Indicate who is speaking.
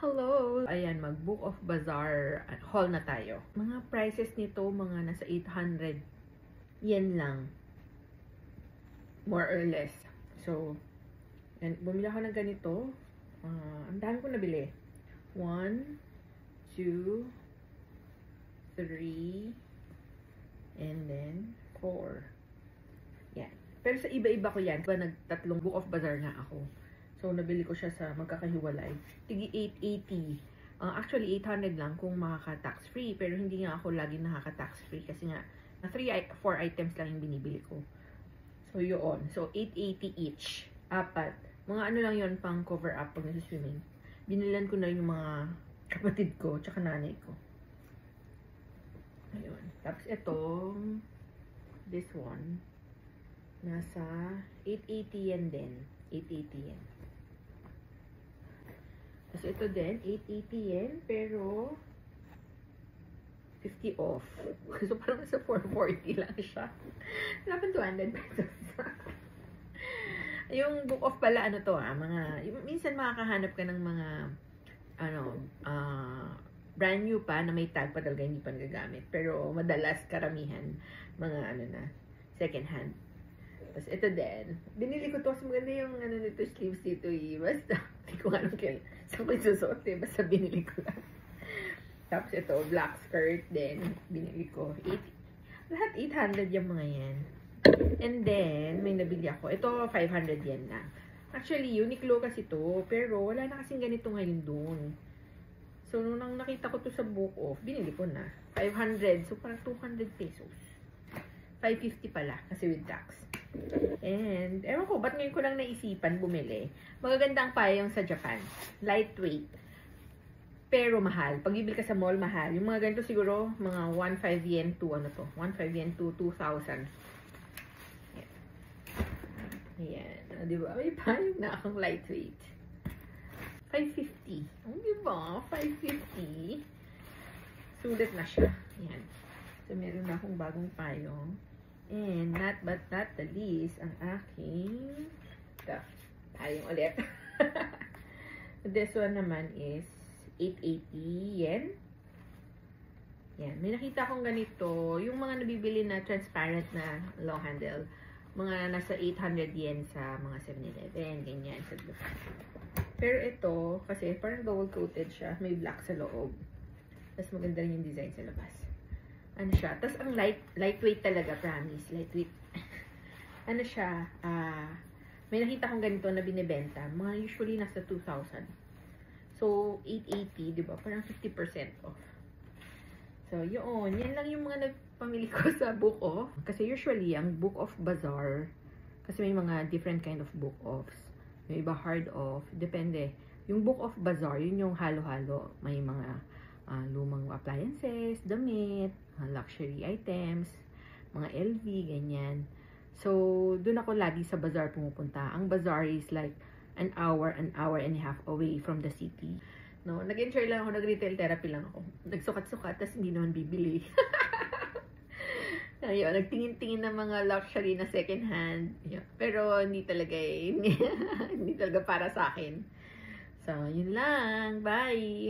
Speaker 1: Hello! Ayan, mag-Book of Bazaar haul na tayo. Mga prices nito, mga nasa 800 yen lang. More or less. So, and bumili ako ng ganito. Ang dami ko nabili. 1, 2, 3, and then 4. Yan. Pero sa iba-iba ko yan. Diba, nagtatlong Book of Bazaar nga ako. So, nabili ko siya sa magkakahiwalay. Tigi 880. Actually, 800 lang kung makaka-tax free. Pero hindi nga ako lagi nakaka-tax free. Kasi nga, 4 items lang yung binibili ko. So, yun. So, 880 each. 4. Mga ano lang yun, pang cover up pag nasa-swimming. Binilan ko na yung mga kapatid ko, tsaka nanay ko. Ayun. Tapos, itong, this one, nasa 880 yen din. 880 yen. Tapos ito din, 880 yen, pero 50 off. So parang nasa 440 lang siya. Wala pa 200 pesos. Yung book off pala, ano to minsan makakahanap ka ng mga, brand new pa na may tag pa talaga hindi pa nagagamit. Pero madalas, karamihan, mga second hand. Tapos ito din, binili ko to kasi maganda yung nito, sleeves dito basta, hindi ko nga alam saan ko isusuot basta binili ko lang. Tapos ito, black skirt din, binili ko. Lahat 800 yung mga yan. And then, may nabili ako. Ito, 500 yen lang. Actually, Uniqlo kasi to, pero wala na kasing ganito ngayon doon. So, nung nakita ko to sa book off, binili ko na. 500, so parang 200 pesos. 550 pala, kasi with tax. And, ewan ko, ba't ngayon ko lang naisipan bumili? Magagandang payong sa Japan. Lightweight. Pero mahal. Pag bibili ka sa mall, mahal. Yung mga ganito siguro, mga 1.5 yen to, 1.5 yen to 2,000. Ayan. Diba? May payong na akong lightweight. 550. Diba? 550. Sulit na siya. Ayan. So, meron na akong bagong payong. And not but not the least, ang aking payong ulit. This one naman is 880 yen. Yan. May nakita akong ganito. Yung mga nabibili na transparent na long handle. Mga nasa 800 yen sa mga 7-Eleven. Ganyan. Pero ito, kasi parang gold coated siya. May black sa loob. Tapos maganda rin yung design sa labas. Ano siya? Tapos ang lightweight talaga, promise. Lightweight. Ano siya? May nakita akong ganito na binibenta. Mga usually nasa 2,000. So, 880, di ba? Parang 50% off. So, yun. Yan lang yung mga nagpamili ko sa book off. Kasi usually, ang book off bazaar, kasi may mga different kind of book offs. May iba hard off. Depende. Yung book off bazaar, yun yung halo-halo. May mga lumang appliances, damit, luxury items, mga LV, ganyan. So, doon ako lagi sa bazaar pumupunta. Ang bazaar is like an hour and a half away from the city. No, nag-enjoy lang ako, nag-retail therapy lang ako. Nagsukat-sukat, tapos hindi naman bibili. Ayun, nagtingin-tingin ng mga luxury na second hand. Yeah. Pero hindi talaga hindi talaga para sa akin. So, yun lang. Bye!